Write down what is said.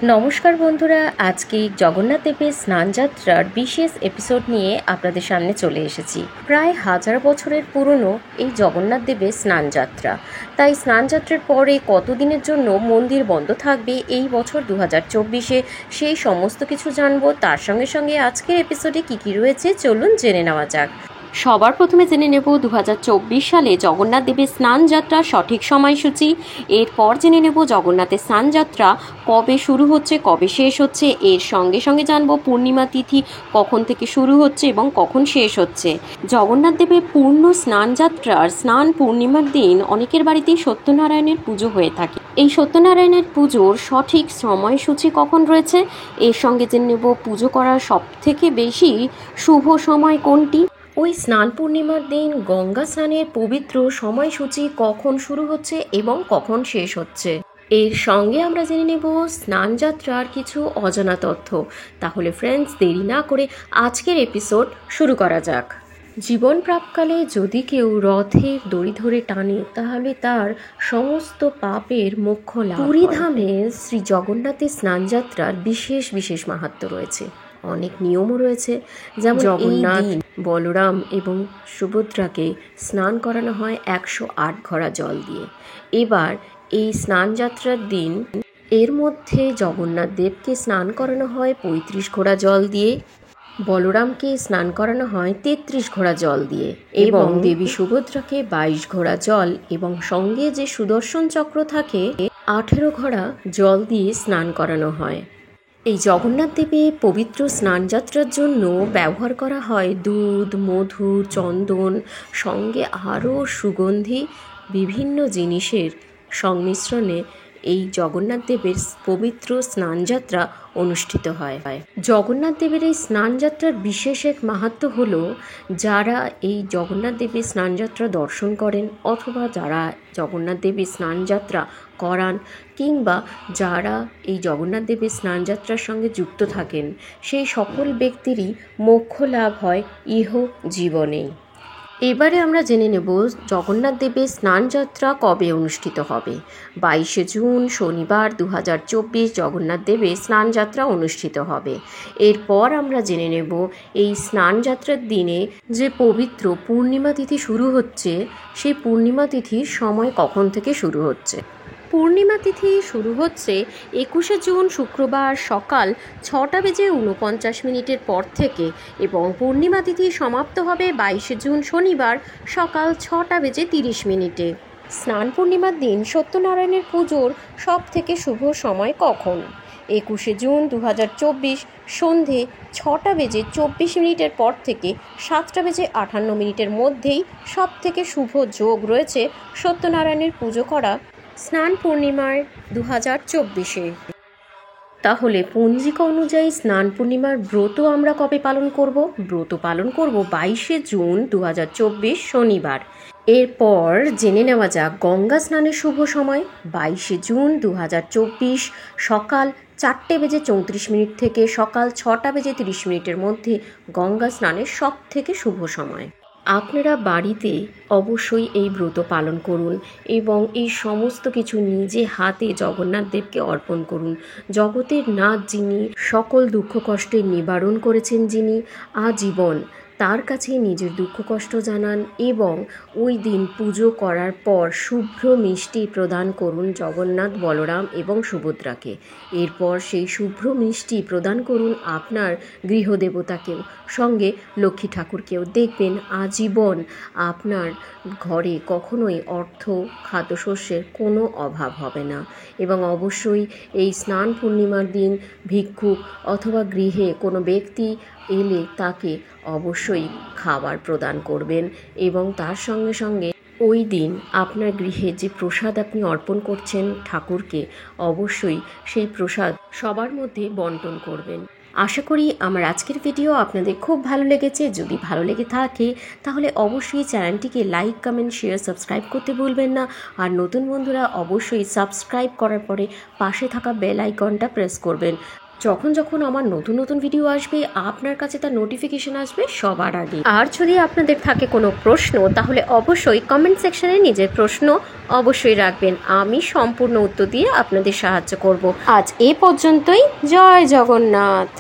নমস্কার বন্ধুরা, আজকে জগন্নাথ দেবের স্নানযাত্রার বিশেষ এপিসোড নিয়ে আপনাদের সামনে চলে এসেছি। প্রায় 1000 বছরের পুরনো এই জগন্নাথ দেবের স্নানযাত্রা। তাই স্নানযাত্রার পরে কতদিনের জন্য মন্দির বন্ধ থাকবে এই বছর 2024-এ, সেই সমস্ত কিছু জানবো। তার সঙ্গে সঙ্গে আজকের এপিসোডে কী কী রয়েছে চলুন জেনে নেওয়া যাক। সবার প্রথমে জেনে নেব 2024 সালে জগন্নাথ দেবের স্নানযাত্রার সঠিক সময়সূচি। এরপর জেনে নেব জগন্নাথের স্নানযাত্রা কবে শুরু হচ্ছে, কবে শেষ হচ্ছে। এর সঙ্গে সঙ্গে জানবো পূর্ণিমা তিথি কখন থেকে শুরু হচ্ছে এবং কখন শেষ হচ্ছে। জগন্নাথ দেবের পূর্ণ স্নানযাত্রার স্নান পূর্ণিমার দিন অনেকের বাড়িতেই সত্যনারায়ণের পুজো হয়ে থাকে। এই সত্যনারায়ণের পুজোর সঠিক সময়সূচি কখন রয়েছে, এর সঙ্গে জেনে নেব পুজো করার সবথেকে বেশি শুভ সময় কোনটি। ওই স্নান পূর্ণিমার দিন গঙ্গা স্নানের পবিত্র সময়সূচি কখন শুরু হচ্ছে এবং কখন শেষ হচ্ছে। এর সঙ্গে আমরা জেনে নেব স্নানযাত্রার কিছু অজানা তথ্য। তাহলে ফ্রেন্ডস, দেরি না করে আজকের এপিসোড শুরু করা যাক। জীবন প্রাপকালে যদি কেউ রথের দড়ি ধরে টানে তাহলে তার সমস্ত পাপের মোক্ষ লাভ হয়। পুরী ধামে শ্রী জগন্নাথের স্নানযাত্রার বিশেষ বিশেষ মাহাত্ম্য রয়েছে, অনেক নিয়মও রয়েছে। যেমন জগন্নাথ, বলরাম এবং সুভদ্রাকে স্নান করানো হয় 108 ঘড়া জল দিয়ে। এবার এই স্নানযাত্রার দিন এর মধ্যে জগন্নাথ দেবকে স্নান করানো হয় 35 ঘোড়া জল দিয়ে, বলরামকে স্নান করানো হয় 33 ঘোড়া জল দিয়ে এবং দেবী সুভদ্রাকে 22 ঘোড়া জল এবং সঙ্গে যে সুদর্শন চক্র থাকে 18 ঘোড়া জল দিয়ে স্নান করানো হয়। এই জগন্নাথ দেবের পবিত্র স্নানযাত্রার জন্য ব্যবহার করা হয় দুধ, মধু, চন্দন, সঙ্গে আরও সুগন্ধি বিভিন্ন জিনিসের সংমিশ্রণে এই জগন্নাথ দেবের পবিত্র স্নানযাত্রা অনুষ্ঠিত হয়। জগন্নাথ দেবের এই স্নানযাত্রার বিশেষ এক মাহাত্ম্য হলো, যারা এই জগন্নাথ দেবের স্নানযাত্রা দর্শন করেন অথবা যারা জগন্নাথ দেবের স্নানযাত্রা করান কিংবা যারা এই জগন্নাথ দেবের স্নানযাত্রার সঙ্গে যুক্ত থাকেন, সেই সকল ব্যক্তিরই মোক্ষ লাভ হয় ইহ জীবনেই। এবারে আমরা জেনে নেব জগন্নাথ দেবের স্নানযাত্রা কবে অনুষ্ঠিত হবে। 22শে জুন শনিবার 2024 জগন্নাথ দেবের স্নানযাত্রা অনুষ্ঠিত হবে। এরপর আমরা জেনে নেব এই স্নানযাত্রার দিনে যে পবিত্র পূর্ণিমা তিথি শুরু হচ্ছে, সেই পূর্ণিমা তিথির সময় কখন থেকে শুরু হচ্ছে। পূর্ণিমা তিথি শুরু হচ্ছে 21শে জুন শুক্রবার সকাল 6:49 পর থেকে এবং পূর্ণিমা তিথি সমাপ্ত হবে 22শে জুন শনিবার সকাল 6:30। স্নান পূর্ণিমার দিন সত্যনারায়ণের পুজোর সব থেকে শুভ সময় কখন। 21শে জুন 2024 সন্ধে 6:24 পর থেকে 7:58 মধ্যেই সব থেকে শুভ যোগ রয়েছে সত্যনারায়ণের পুজো করা স্নান পূর্ণিমার 2024-এ। তাহলে পঞ্জিকা অনুযায়ী স্নান পূর্ণিমার ব্রত আমরা কবে পালন করব? ব্রত পালন করব 22শে জুন 2024 শনিবার। এরপর জেনে নেওয়া যাক গঙ্গা স্নানের শুভ সময়। 22শে জুন 2024 সকাল 4:34 থেকে সকাল 6:30 মধ্যে গঙ্গা স্নানের সব থেকে শুভ সময়। আপনারা বাড়িতে অবশ্যই এই ব্রত পালন করুন এবং এই সমস্ত কিছু নিজে হাতে জগন্নাথ দেবকে অর্পণ করুন। জগতের নাথ যিনি, সকল দুঃখ কষ্টের নিবারণ করেছেন যিনি, আজীবন তার কাছে নিজের দুঃখ কষ্ট জানান এবং ওই দিন পুজো করার পর শুভ্র মিষ্টি প্রদান করুন জগন্নাথ, বলরাম এবং সুভদ্রাকে। এরপর সেই শুভ্র মিষ্টি প্রদান করুন আপনার গৃহদেবতাকেও, সঙ্গে লক্ষ্মী ঠাকুরকেও। দেখবেন আজীবন আপনার ঘরে কখনোই অর্থ, খাদ্যশস্যের কোনো অভাব হবে না। এবং অবশ্যই এই স্নান পূর্ণিমার দিন ভিক্ষুক অথবা গৃহে কোনো ব্যক্তি এলে তাকে অবশ্যই খাবার প্রদান করবেন এবং তার সঙ্গে সঙ্গে ওই দিন আপনার গৃহে যে প্রসাদ আপনি অর্পণ করছেন ঠাকুরকে, অবশ্যই সেই প্রসাদ সবার মধ্যে বন্টন করবেন। আশা করি আমার আজকের ভিডিও আপনাদের খুব ভালো লেগেছে। যদি ভালো লেগে থাকে তাহলে অবশ্যই চ্যানেলটিকে লাইক, কমেন্ট, শেয়ার, সাবস্ক্রাইব করতে ভুলবেন না। আর নতুন বন্ধুরা অবশ্যই সাবস্ক্রাইব করার পরে পাশে থাকা বেল আইকনটা প্রেস করবেন, যখন যখন আমার নতুন নতুন ভিডিও আসবে আপনার কাছে তার নোটিফিকেশন আসবে সবার আগে। আর যদি আপনাদের থাকে কোনো প্রশ্ন তাহলে অবশ্যই কমেন্ট সেকশনে নিজের প্রশ্ন অবশ্যই রাখবেন, আমি সম্পূর্ণ উত্তর দিয়ে আপনাদের সাহায্য করব। আজ এ পর্যন্তই। জয় জগন্নাথ।